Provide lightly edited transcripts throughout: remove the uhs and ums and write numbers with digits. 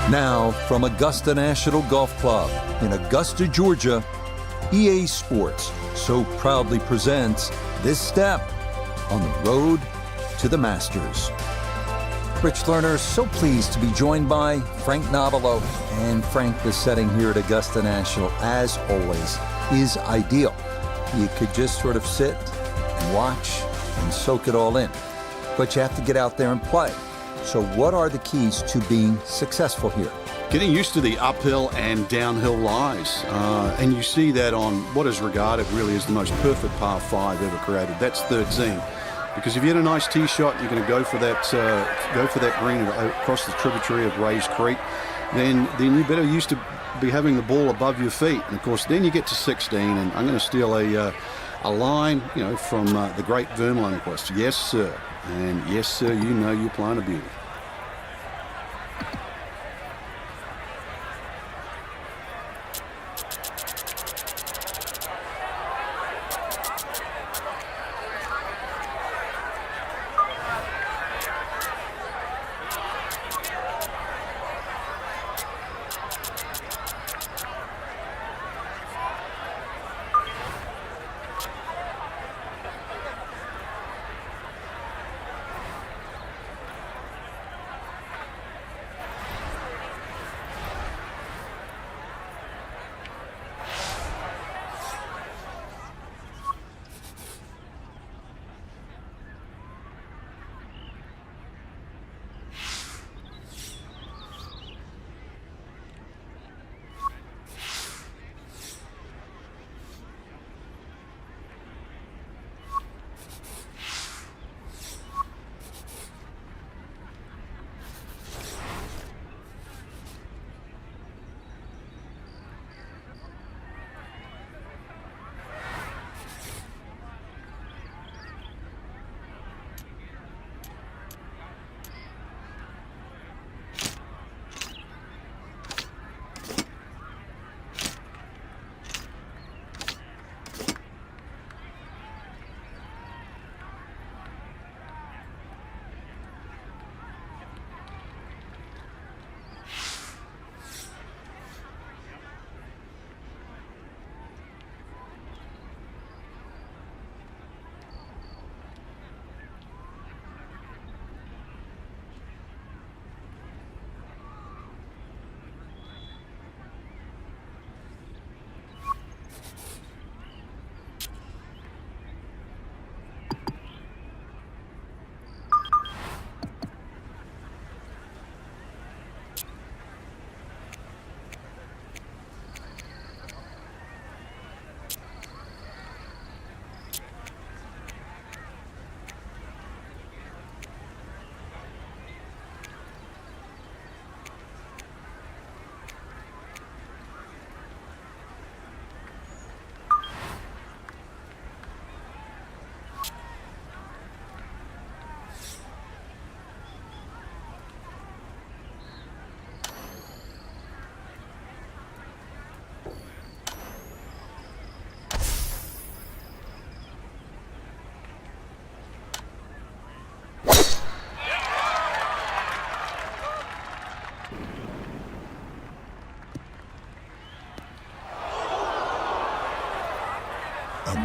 Now, from Augusta National Golf Club in Augusta, Georgia, EA Sports so proudly presents this step on the road to the Masters. Rich Lerner, so pleased to be joined by Frank Nobilo. And Frank, the setting here at Augusta National, as always, is ideal. You could just sort of sit and watch and soak it all in. But you have to get out there and play. So what are the keys to being successful here? Getting used to the uphill and downhill lies. And you see that on what is regarded really as the most perfect par 5 ever created. That's 13. Because if you hit a nice tee shot, you're going to go for that green across the tributary of Rays Creek, then you better used to be having the ball above your feet. And of course, then you get to 16, and I'm going to steal a line, from the great Vern Lundquist. Yes, sir. And yes, sir, you know you're playing a beauty.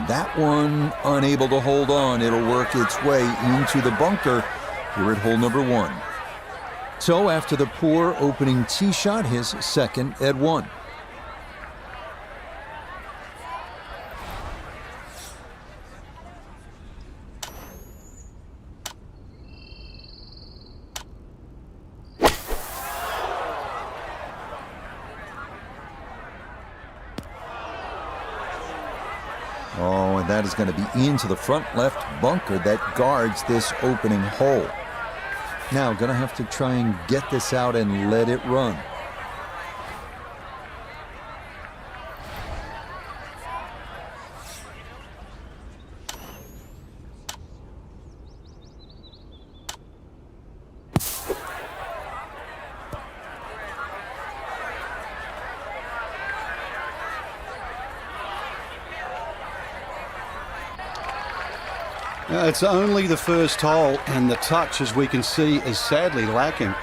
And that one unable to hold on. It'll work its way into the bunker here at hole number 1. So after the poor opening tee shot, his second at 1. Oh, and that is going to be into the front left bunker that guards this opening hole. Now, going to have to try and get this out and let it run. It's only the first hole, and the touch, as we can see, is sadly lacking.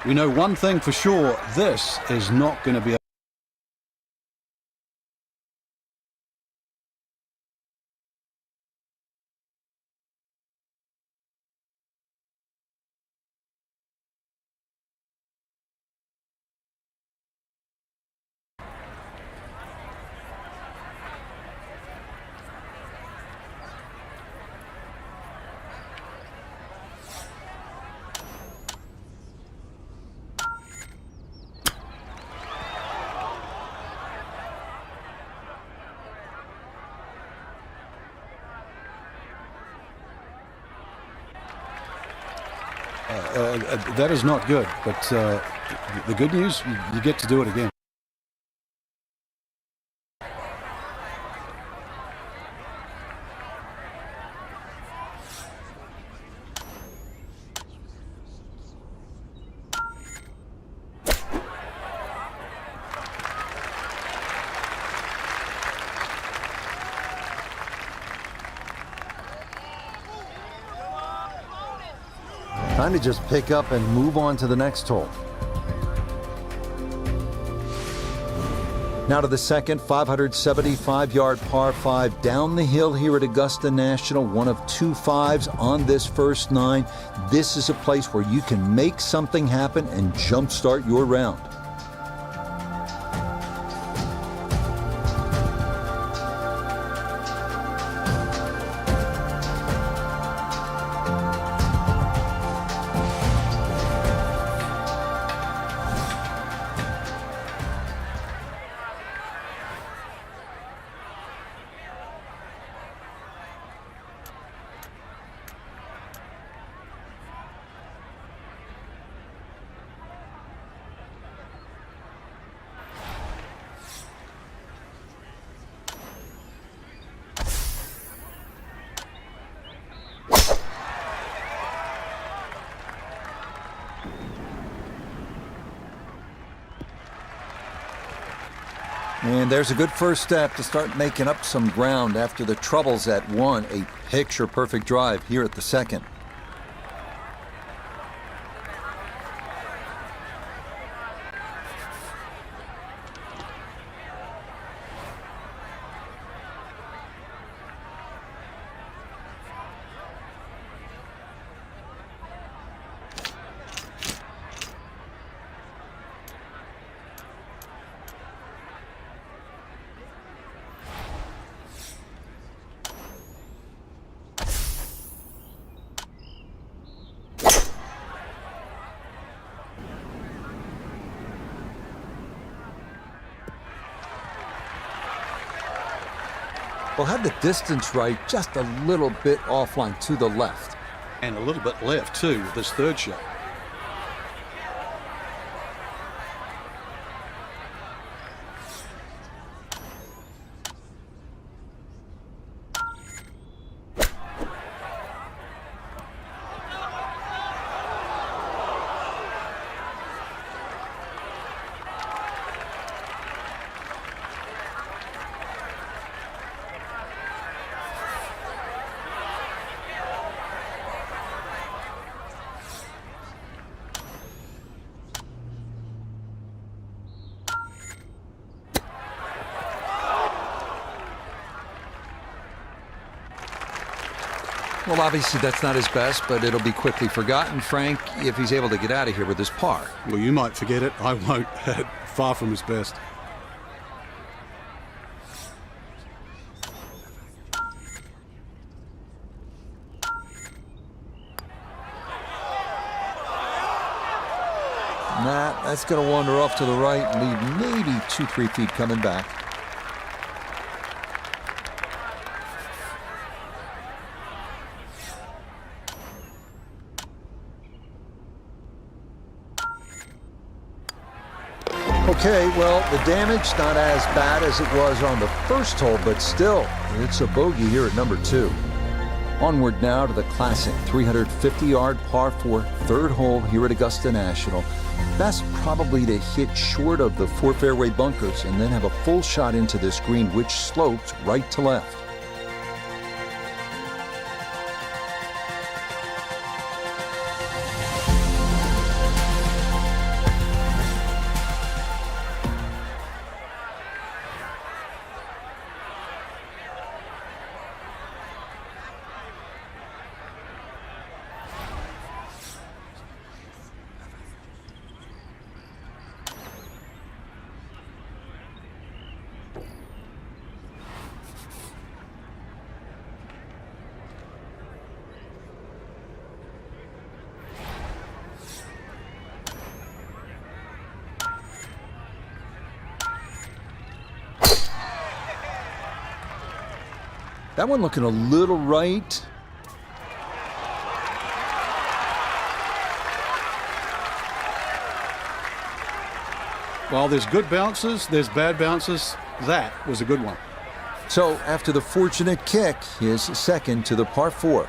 We know one thing for sure, this is not going to be that is not good, but the good news, you get to do it again. Time to just pick up and move on to the next hole. Now to the second 575-yard par 5 down the hill here at Augusta National, one of 2 5s on this first 9. This is a place where you can make something happen and jumpstart your round. And there's a good first step to start making up some ground after the troubles at 1. A picture-perfect drive here at the second. Well, had the distance right, just a little bit offline to the left. And a little bit left, too, with this third shot. Well, obviously that's not his best, but it'll be quickly forgotten, Frank, if he's able to get out of here with his par. Well, you might forget it. I won't. Far from his best. Nah, that's going to wander off to the right and leave maybe 2-3 feet coming back. Okay, well, the damage not as bad as it was on the first hole, but still, it's a bogey here at number 2. Onward now to the classic 350-yard par 4 third hole here at Augusta National. Best probably to hit short of the 4 fairway bunkers and then have a full shot into this green, which slopes right to left. That one looking a little right. While there's good bounces, there's bad bounces. That was a good one. So after the fortunate kick, his second to the par 4.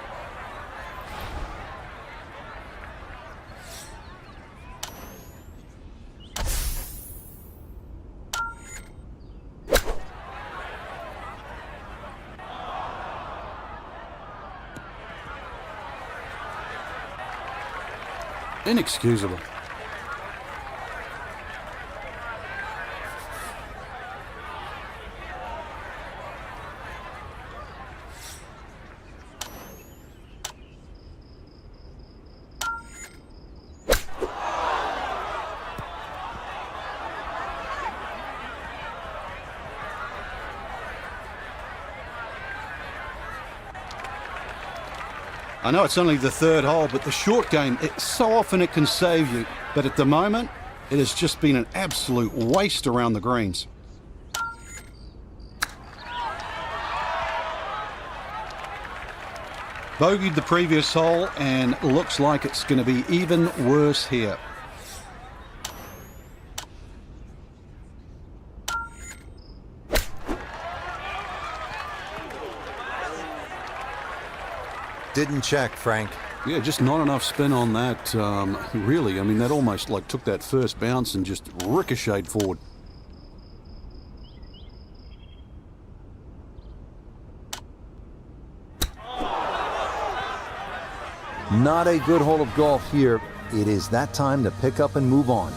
Inexcusable. I know it's only the third hole, but the short game, so often it can save you. But at the moment, it has just been an absolute waste around the greens. Bogeyed the previous hole and looks like it's going to be even worse here. Didn't check, Frank. Yeah, just not enough spin on that, really. I mean, that almost like took that first bounce and just ricocheted forward. Not a good hole of golf here. It is that time to pick up and move on.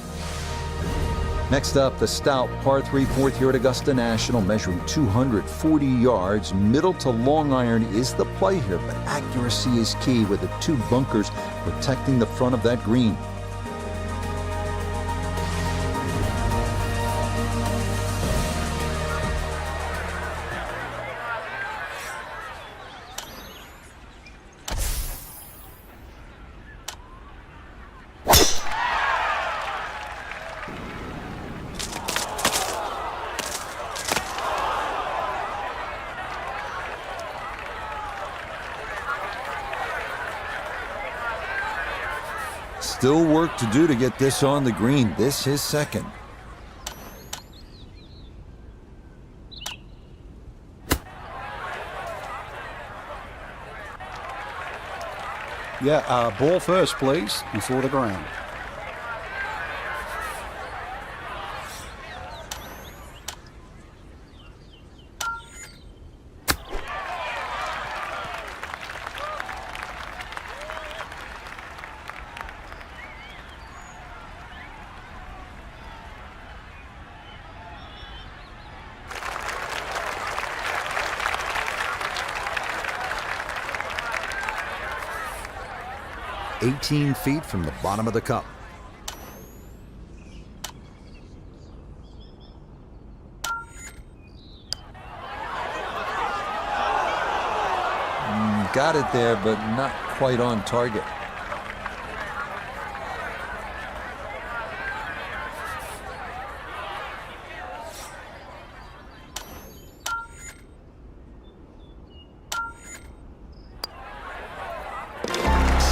Next up, the stout par 3 fourth here at Augusta National, measuring 240 yards. Middle to long iron is the play here, but accuracy is key with the 2 bunkers protecting the front of that green. Still work to do to get this on the green. This is second. Yeah, ball first, please, before the ground. "18 feet from the bottom of the cup." Got it there, but not quite on target.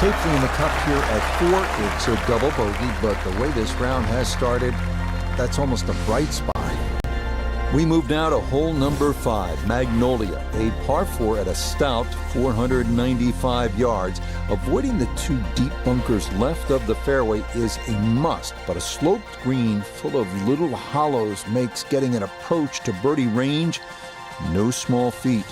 Safely in the cup here at 4. It's a double bogey, but the way this round has started, that's almost a bright spot. We move now to hole number 5, Magnolia, a par 4 at a stout 495 yards. Avoiding the 2 deep bunkers left of the fairway is a must, but a sloped green full of little hollows makes getting an approach to birdie range no small feat.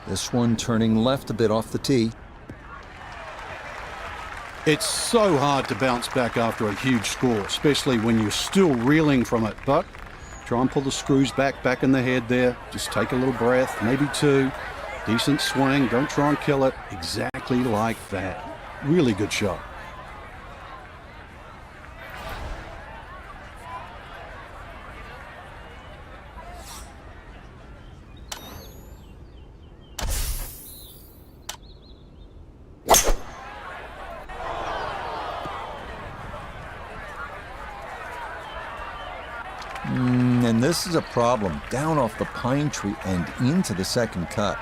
This one turning left a bit off the tee. It's so hard to bounce back after a huge score, especially when you're still reeling from it. But try and pull the screws back in the head there. Just take a little breath, maybe 2. Decent swing. Don't try and kill it. Exactly like that. Really good shot. And this is a problem. Down off the pine tree and into the second cut.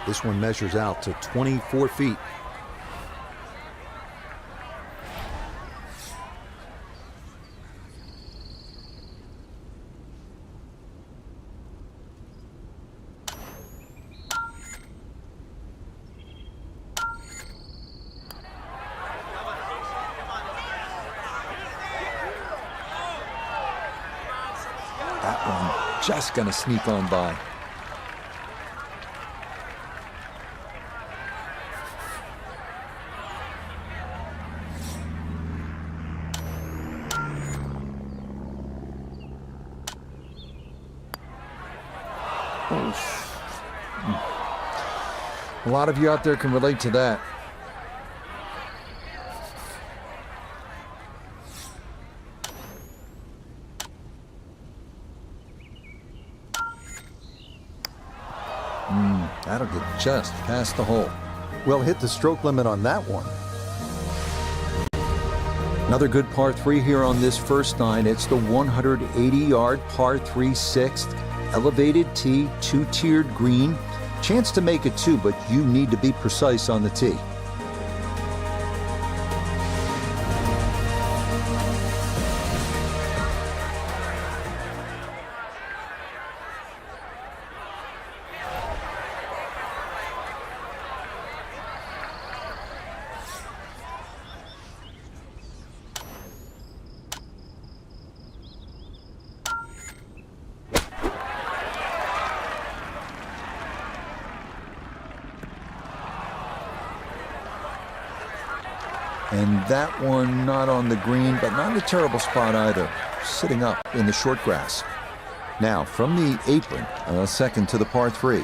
This one measures out to 24 feet. That one just gonna sneak on by. A lot of you out there can relate to that. That'll get just past the hole. Well, hit the stroke limit on that one. Another good par 3 here on this first nine. It's the 180-yard par 3 sixth. Elevated tee, two-tiered green. Chance to make it two, but you need to be precise on the tee. And that one not on the green, but not a terrible spot either, sitting up in the short grass. Now, from the apron, a second to the par 3.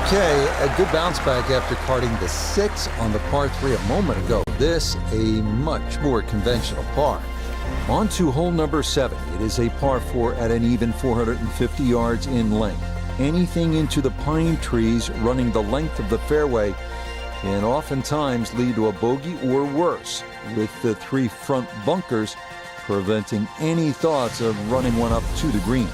Okay, a good bounce back after carding the 6 on the par 3 a moment ago. This, a much more conventional par. On to hole number 7. It is a par 4 at an even 450 yards in length. Anything into the pine trees running the length of the fairway can oftentimes lead to a bogey or worse, with the 3 front bunkers preventing any thoughts of running one up to the green.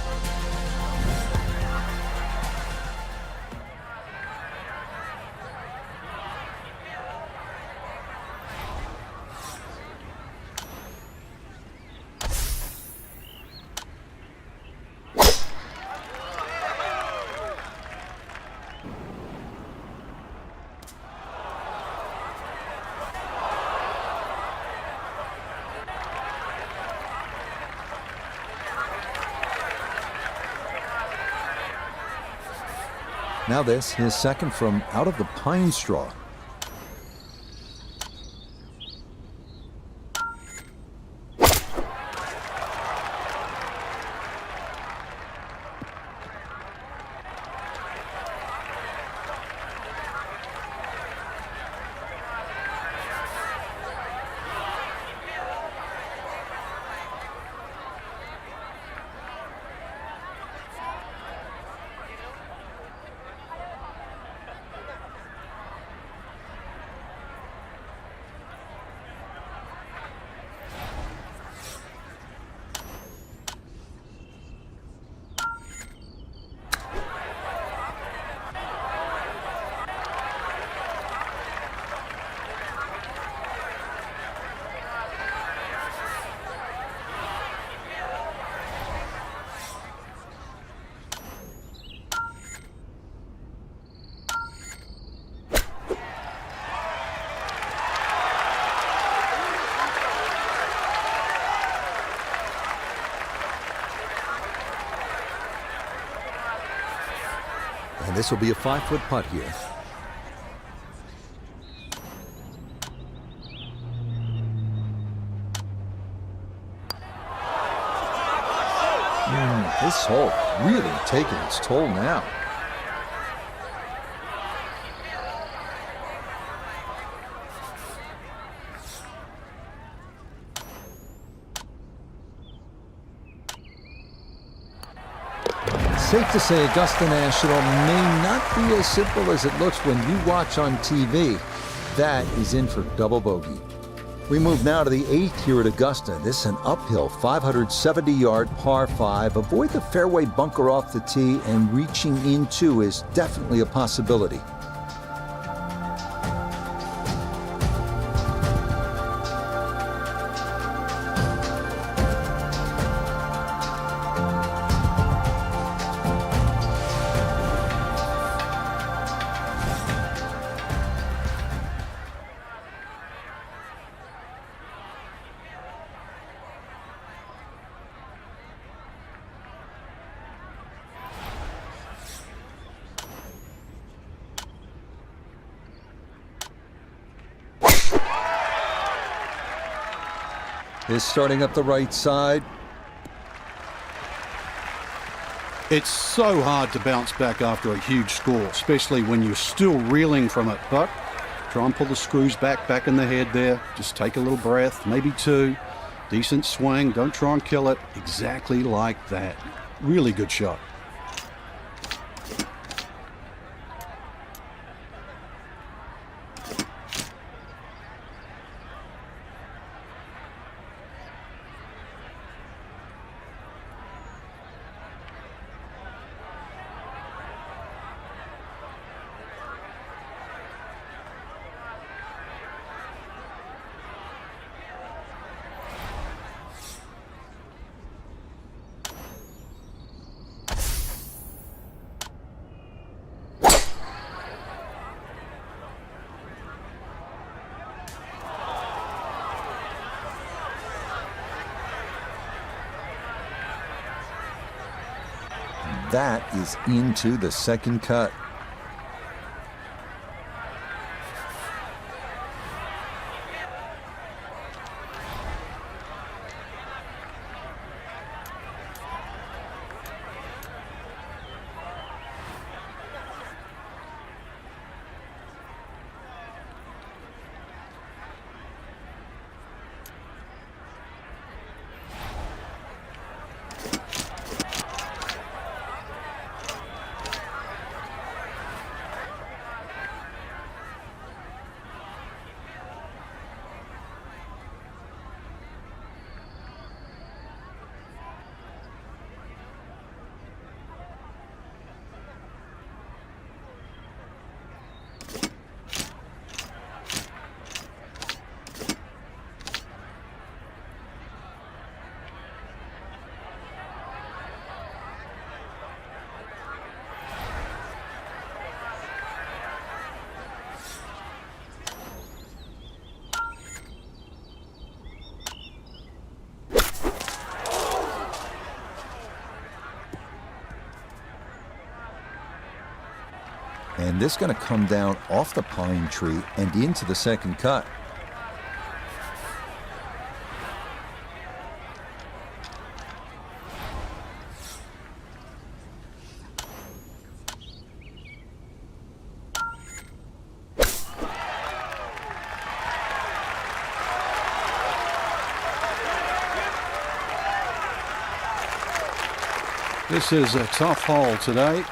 Now this, his second from out of the pine straw. And this will be a 5-foot putt here. This hole really taking its toll now. Safe to say Augusta National may not be as simple as it looks when you watch on TV. That is in for double bogey. We move now to the 8th here at Augusta. This is an uphill 570-yard par 5. Avoid the fairway bunker off the tee, and reaching into is definitely a possibility. is starting up the right side. It's so hard to bounce back after a huge score, especially when you're still reeling from it. But try and pull the screws back in the head there. Just take a little breath, maybe two. Decent swing. Don't try and kill it. Exactly like that. Really good shot. That is into the second cut. And this is going to come down off the pine tree and into the second cut. This is a tough hole today.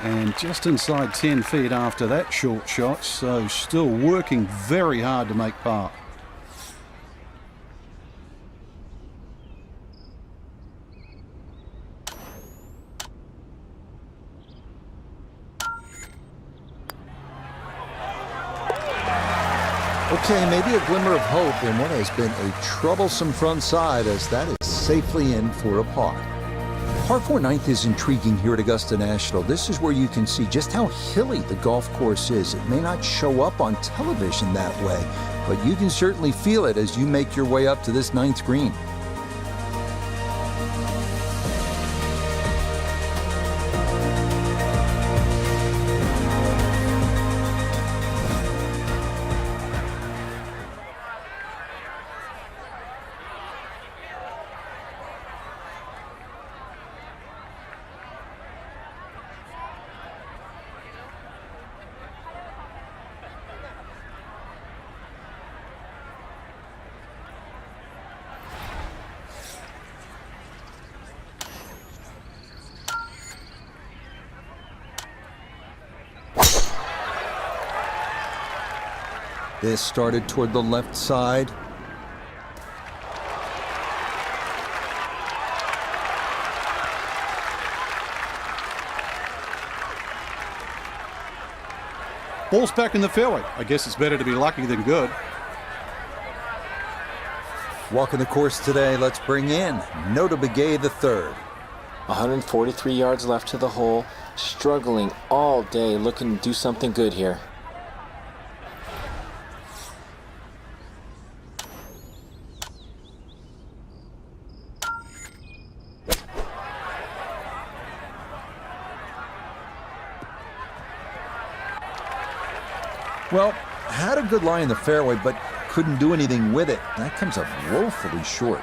And just inside 10 feet after that short shot, so still working very hard to make par. Okay, maybe a glimmer of hope in what has been a troublesome front side, as that is safely in for a par. Par 4 ninth is intriguing here at Augusta National. This is where you can see just how hilly the golf course is. It may not show up on television that way, but you can certainly feel it as you make your way up to this ninth green. This started toward the left side. Ball's back in the fairway. I guess it's better to be lucky than good. Walking the course today, let's bring in Notah Begay III. 143 yards left to the hole. Struggling all day, looking to do something good here. Well, had a good lie in the fairway, but couldn't do anything with it. That comes up woefully short.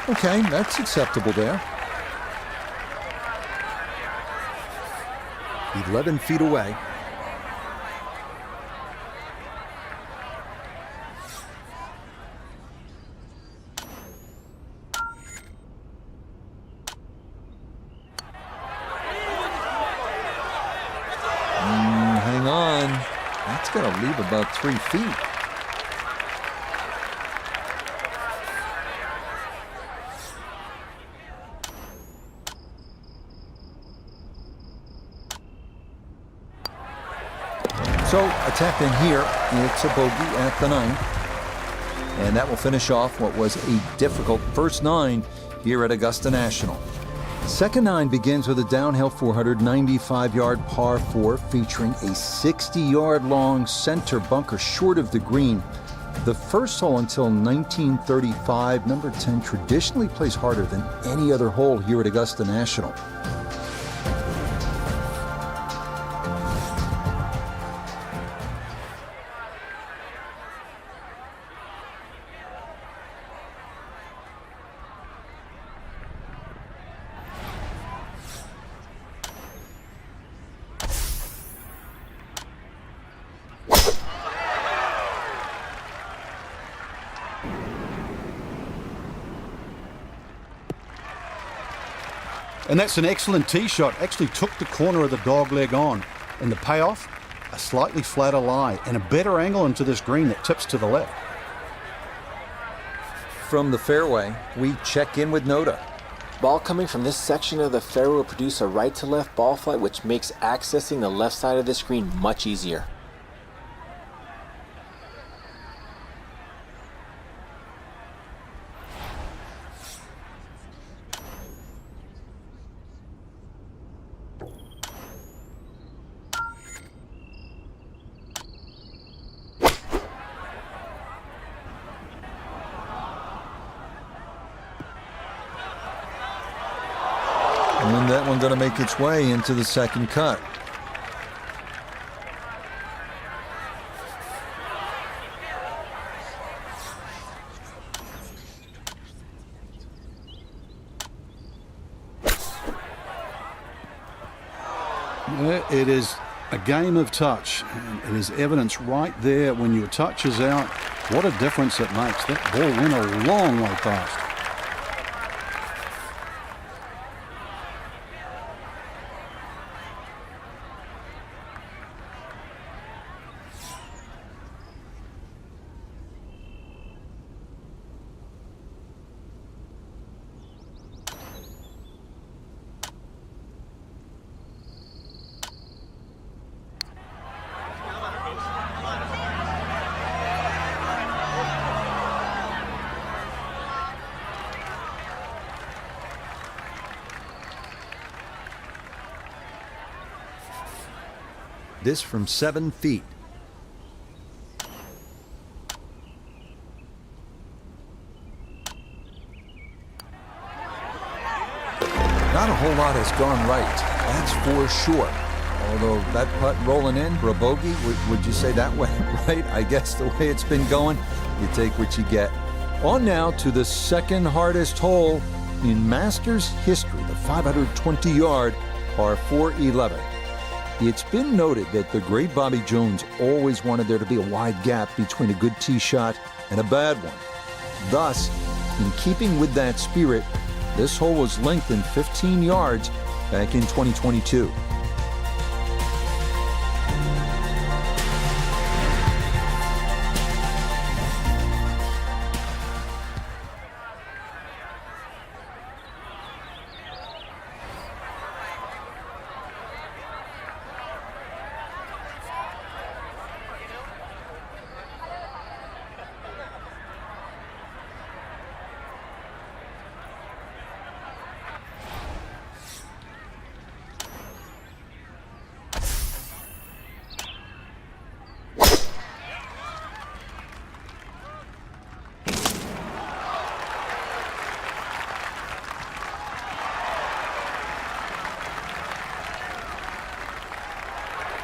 Okay, that's acceptable there. 11 feet away. Hang on. That's going to leave about 3 feet. So, a tap in here, it's a bogey at the 9th. And that will finish off what was a difficult first 9 here at Augusta National. Second 9 begins with a downhill 495-yard par 4 featuring a 60-yard long center bunker short of the green. The first hole until 1935, number 10 traditionally plays harder than any other hole here at Augusta National. And that's an excellent tee shot. Actually took the corner of the dog leg on. And the payoff, a slightly flatter lie and a better angle into this green that tips to the left. From the fairway, we check in with Notah. Ball coming from this section of the fairway will produce a right-to-left ball flight, which makes accessing the left side of the screen much easier. And that one going to make its way into the second cut. It is a game of touch. And it is evidence right there when your touch is out. What a difference it makes. That ball went a long way past. This from 7 feet. Not a whole lot has gone right, that's for sure. Although that putt rolling in for a bogey, would you say that way, right? I guess the way it's been going, you take what you get. On now to the second hardest hole in Masters history, the 520-yard par 4-11. It's been noted that the great Bobby Jones always wanted there to be a wide gap between a good tee shot and a bad one. Thus, in keeping with that spirit, this hole was lengthened 15 yards back in 2022.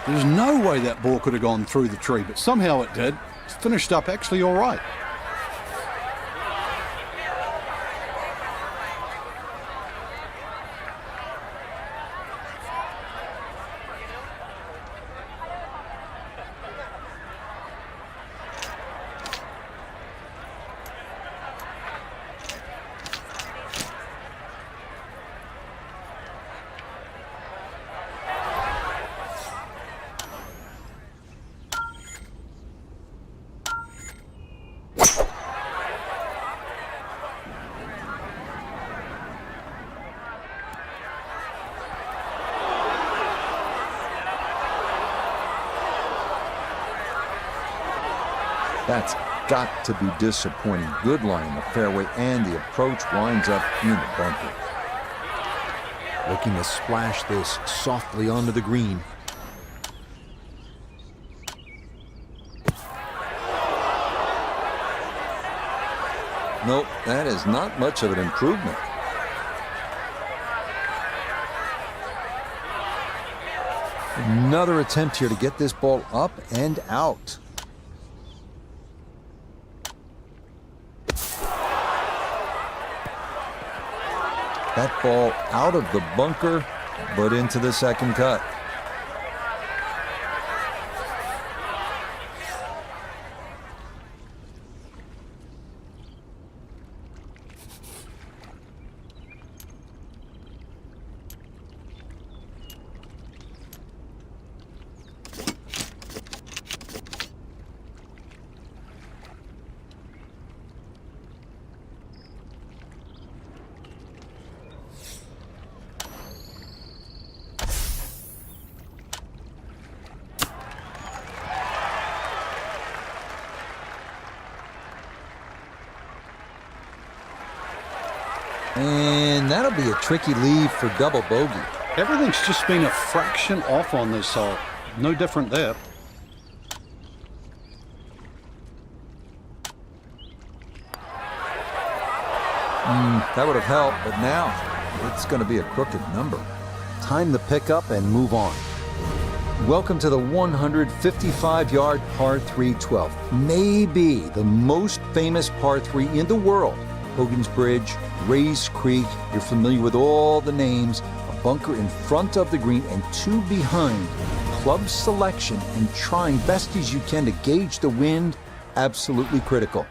There's no way that ball could have gone through the tree, but somehow it did. It's finished up actually all right. That's got to be disappointing. Good line in the fairway, and the approach winds up in the bunker. Looking to splash this softly onto the green. Nope, that is not much of an improvement. Another attempt here to get this ball up and out. That ball out of the bunker, but into the second cut. And that'll be a tricky leave for double bogey. Everything's just been a fraction off on this hole. No different there. That would have helped, but now it's going to be a crooked number. Time to pick up and move on. Welcome to the 155-yard par 3 12th. Maybe the most famous par 3 in the world. Hogan's Bridge, Rays Creek. You're familiar with all the names. A bunker in front of the green and two behind. Club selection and trying best as you can to gauge the wind, absolutely critical.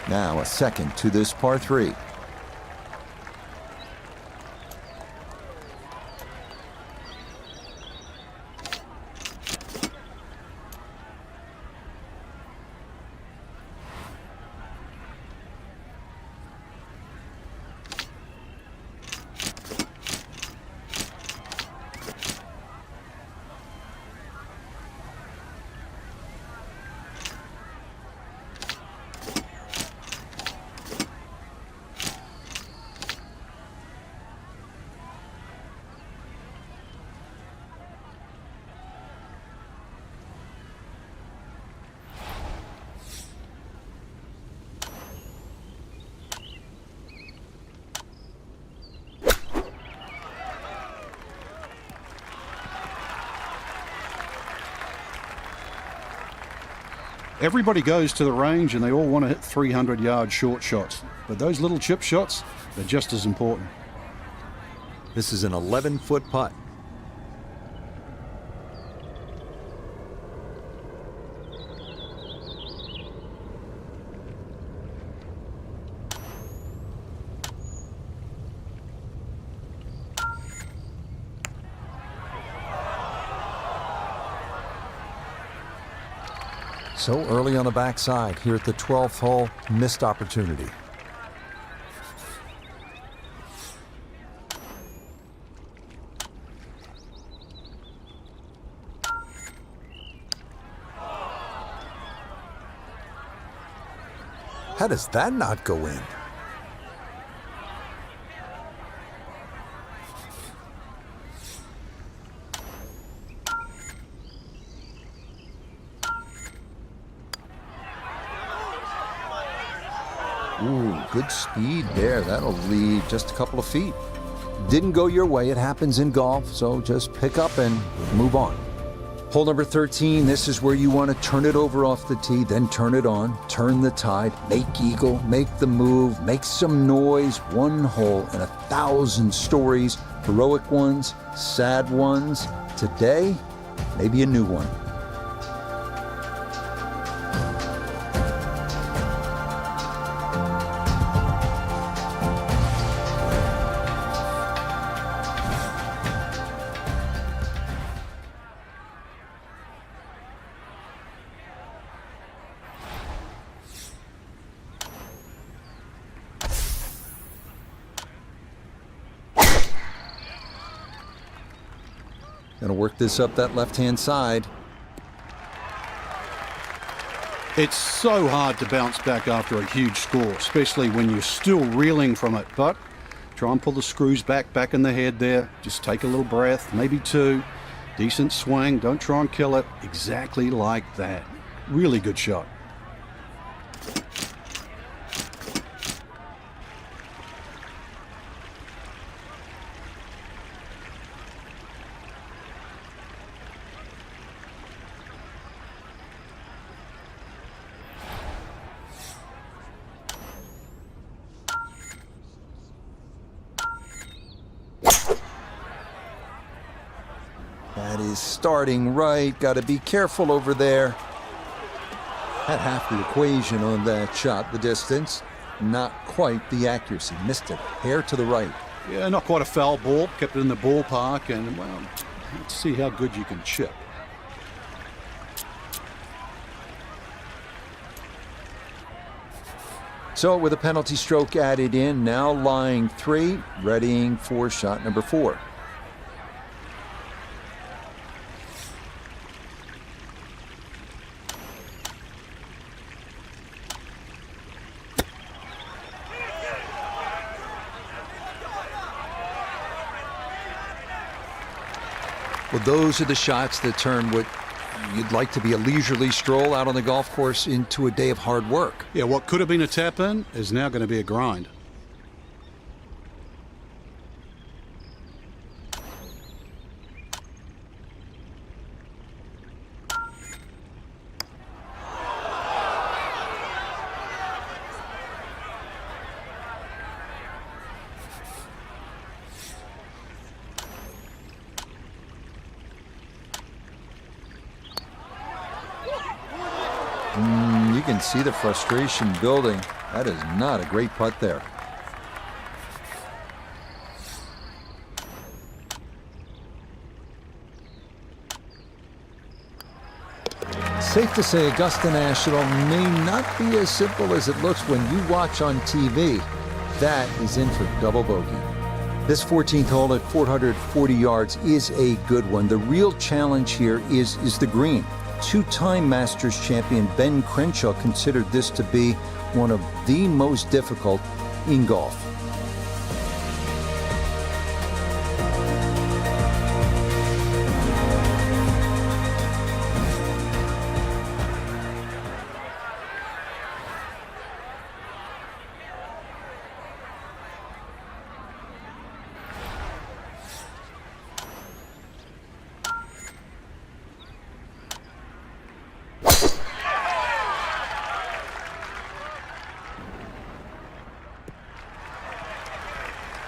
Now a second to this par 3. Everybody goes to the range and they all want to hit 300-yard short shots. But those little chip shots, they're just as important. This is an 11-foot putt. So early on the backside here at the 12th hole, missed opportunity. How does that not go in? Ooh, good speed there. That'll lead just a couple of feet. Didn't go your way. It happens in golf, so just pick up and move on. Hole number 13, this is where you want to turn it over off the tee, then turn it on, turn the tide, make eagle, make the move, make some noise. One hole and 1,000 stories, heroic ones, sad ones. Today, maybe a new one. Gonna work this up that left-hand side. It's so hard to bounce back after a huge score, especially when you're still reeling from it. But try and pull the screws back in the head there. Just take a little breath, maybe two. Decent swing, don't try and kill it. Exactly like that. Really good shot. That is starting right. Got to be careful over there. Had half the equation on that shot, the distance. Not quite the accuracy. Missed it. Hair to the right. Yeah, not quite a foul ball. Kept it in the ballpark, and, well, let's see how good you can chip. So with a penalty stroke added in, now lying 3, readying for shot number 4. Well, those are the shots that turn what you'd like to be a leisurely stroll out on the golf course into a day of hard work. Yeah, what could have been a tap-in is now going to be a grind. You can see the frustration building. That is not a great putt there. Safe to say Augusta National may not be as simple as it looks when you watch on TV. That is in for double bogey. This 14th hole at 440 yards is a good one. The real challenge here is the green. Two-time Masters champion Ben Crenshaw considered this to be one of the most difficult in golf.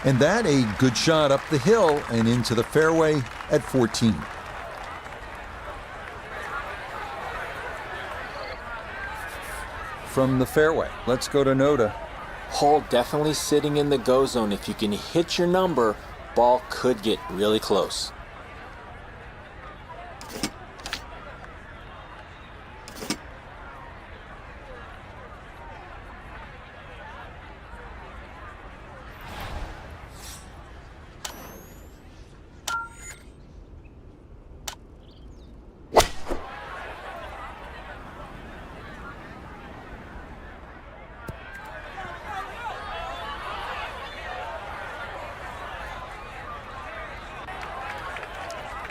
And that a good shot up the hill and into the fairway at 14. From the fairway, let's go to Noda. Hole definitely sitting in the go zone. If you can hit your number, ball could get really close.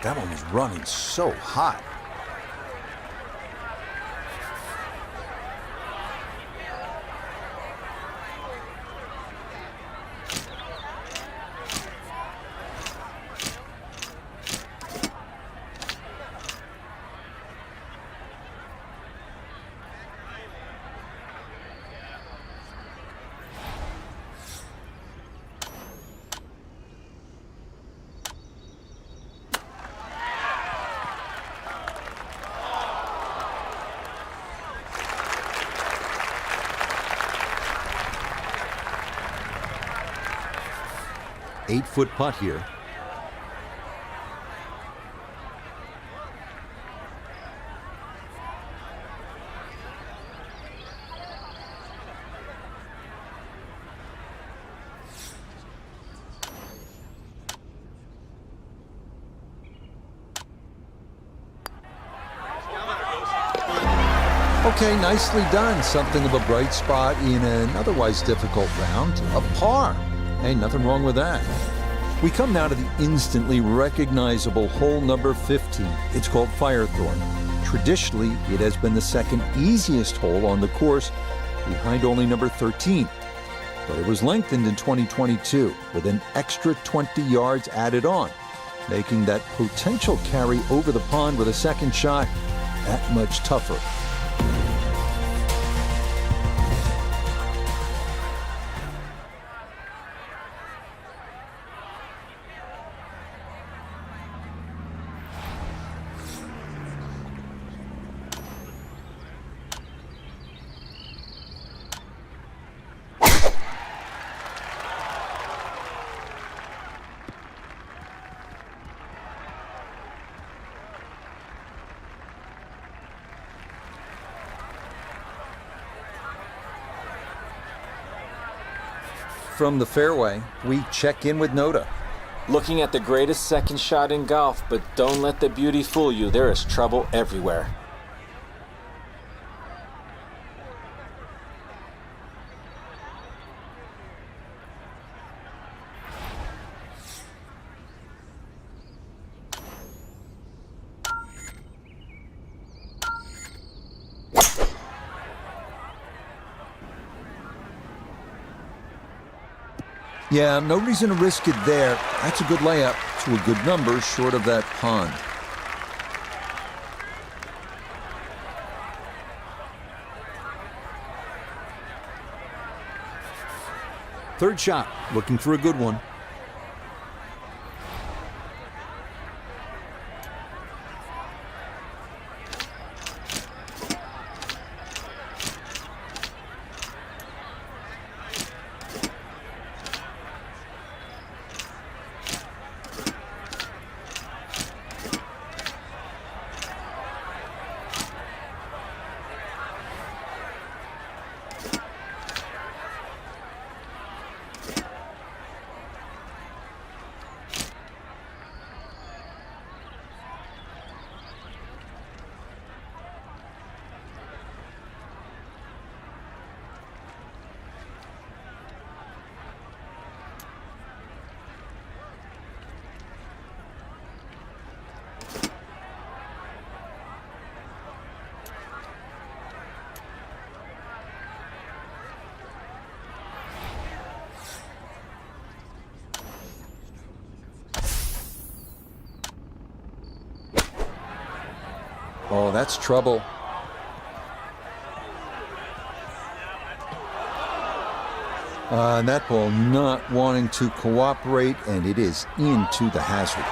That one was running so hot. Eight-foot putt here. Okay, nicely done. Something of a bright spot in an otherwise difficult round. A par. Hey, nothing wrong with that. We come now to the instantly recognizable hole number 15. It's called Firethorn. Traditionally, it has been the second easiest hole on the course, behind only number 13. But it was lengthened in 2022 with an extra 20 yards added on, making that potential carry over the pond with a second shot that much tougher. From the fairway, we check in with Noda. Looking at the greatest second shot in golf, but don't let the beauty fool you. There is trouble everywhere. Yeah, no reason to risk it there. That's a good layup to a good number short of that pond. Third shot, looking for a good one. Oh, that's trouble. And that ball not wanting to cooperate, and it is into the hazard.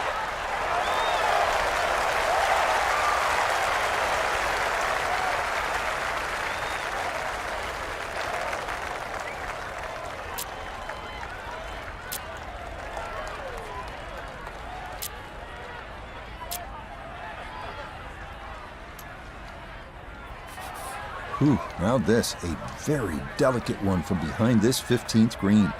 Ooh, now this, a very delicate one from behind this 15th green.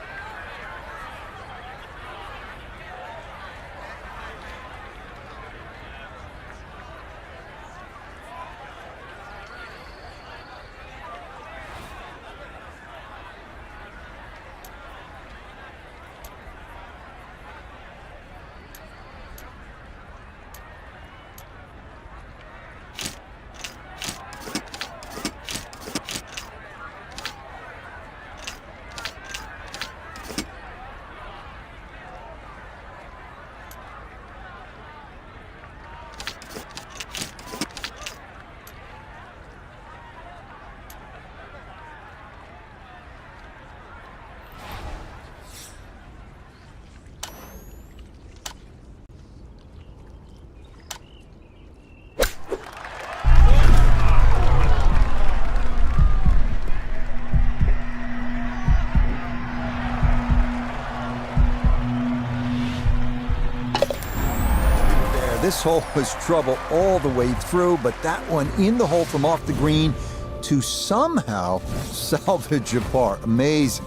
This hole was trouble all the way through, but that one in the hole from off the green to somehow salvage a par. Amazing.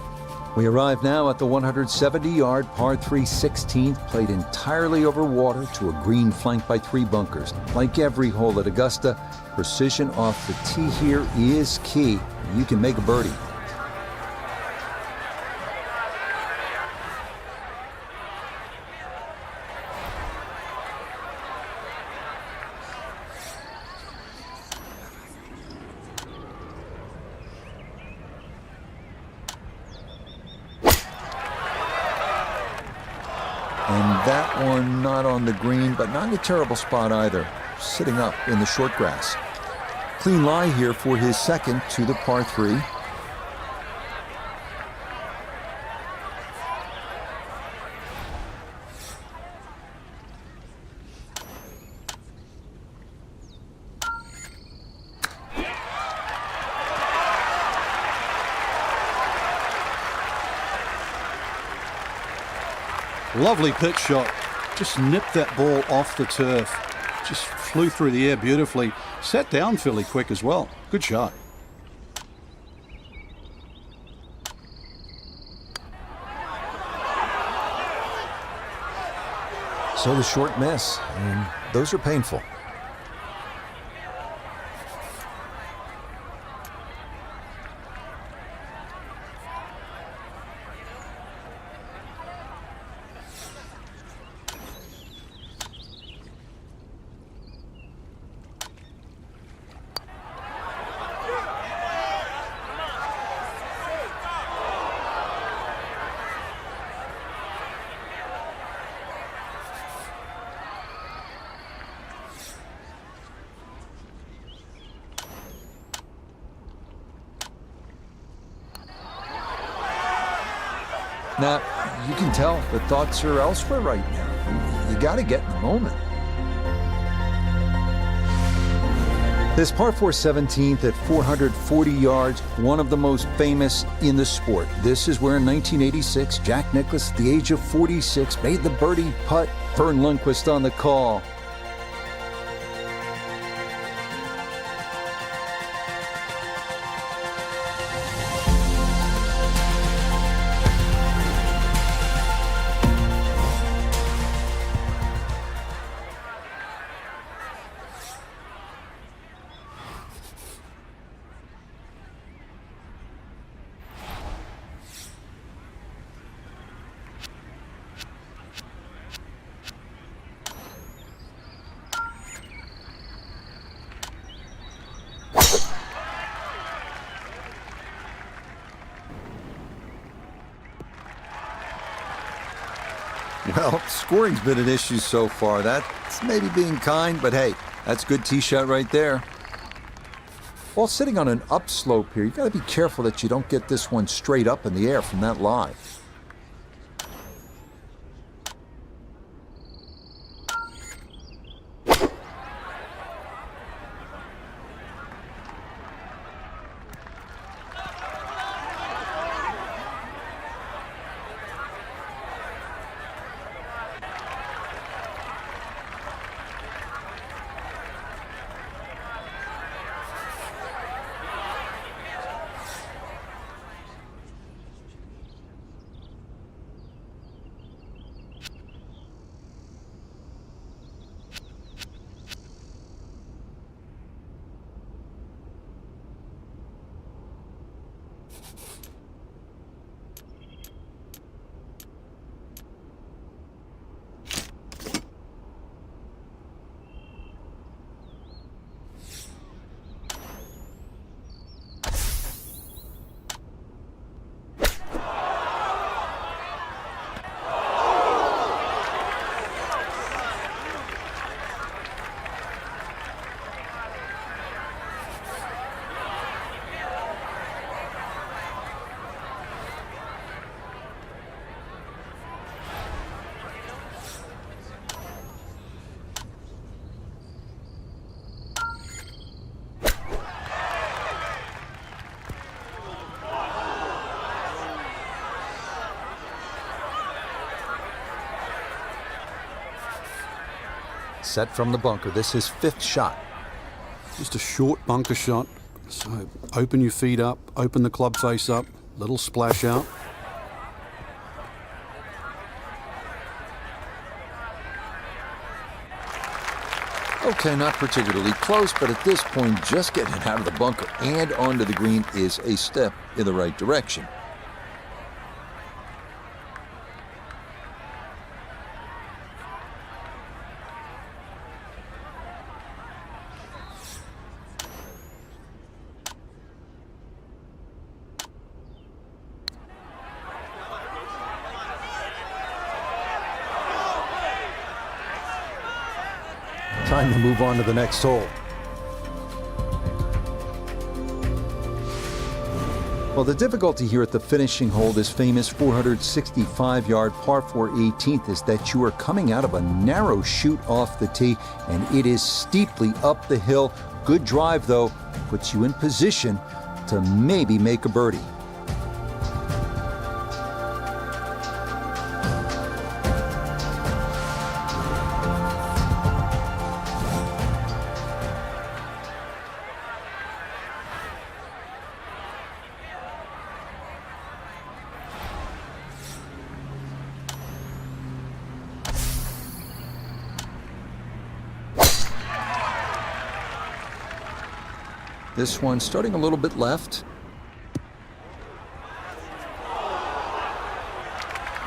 We arrive now at the 170-yard par 3 16th, played entirely over water to a green flanked by 3 bunkers. Like every hole at Augusta, precision off the tee here is key. You can make a birdie. And that one not on the green, but not in a terrible spot either. Sitting up in the short grass. Clean lie here for his second to the par 3. Lovely pitch shot. Just nipped that ball off the turf. Just flew through the air beautifully. Sat down fairly quick as well. Good shot. So the short miss, and those are painful. Now, you can tell the thoughts are elsewhere right now. You got to get in the moment. This par 4 17th at 440 yards, one of the most famous in the sport. This is where in 1986, Jack Nicklaus, at the age of 46, made the birdie putt. Vern Lundquist on the call. Well, scoring's been an issue so far. That's maybe being kind, but hey, that's a good tee shot right there. While sitting on an upslope here, you got to be careful that you don't get this one straight up in the air from that lie. Set from the bunker. This is fifth shot. Just a short bunker shot. So open your feet up, open the club face up, little splash out. Okay, not particularly close, but at this point, just getting it out of the bunker and onto the green is a step in the right direction. Time to move on to the next hole. Well, the difficulty here at the finishing hole, this famous 465-yard par 4 18th, is that you are coming out of a narrow chute off the tee, and it is steeply up the hill. Good drive, though, puts you in position to maybe make a birdie. This one starting a little bit left.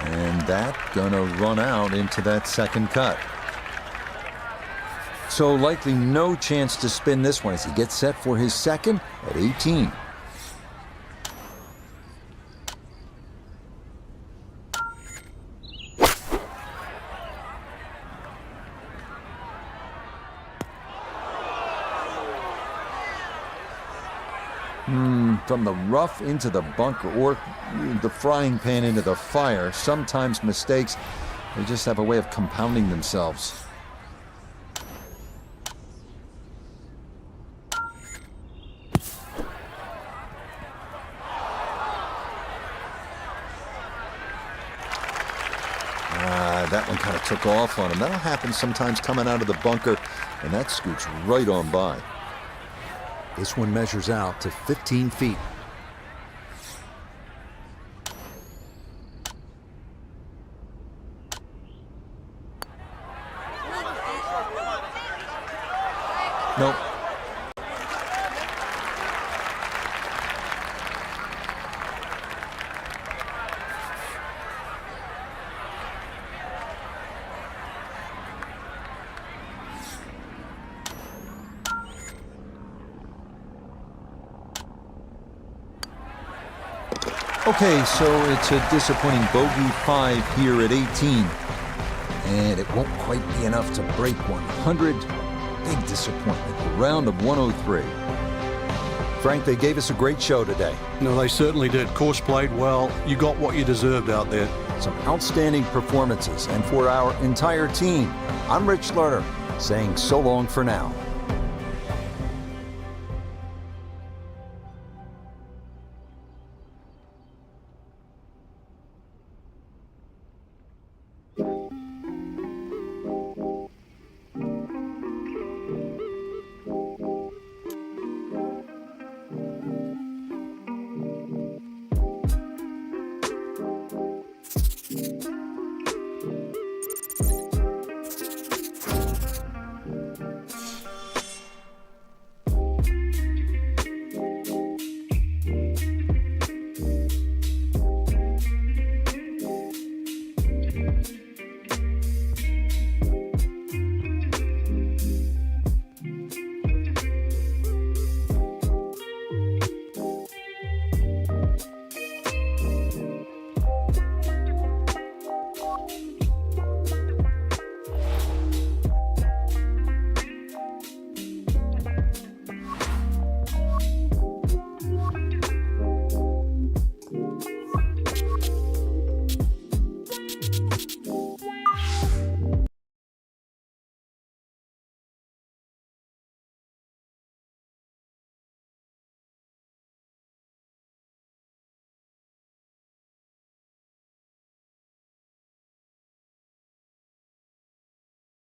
And that gonna run out into that second cut. So likely no chance to spin this one as he gets set for his second at 18. From the rough into the bunker, or the frying pan into the fire. Sometimes mistakes, they just have a way of compounding themselves. That one kind of took off on him. That'll happen sometimes coming out of the bunker, and that scoots right on by. This one measures out to 15 feet. Nope. Okay, so it's a disappointing bogey 5 here at 18. And it won't quite be enough to break 100. Big disappointment. A round of 103. Frank, they gave us a great show today. No, they certainly did. Course played well. You got what you deserved out there. Some outstanding performances. And for our entire team, I'm Rich Lerner, saying so long for now.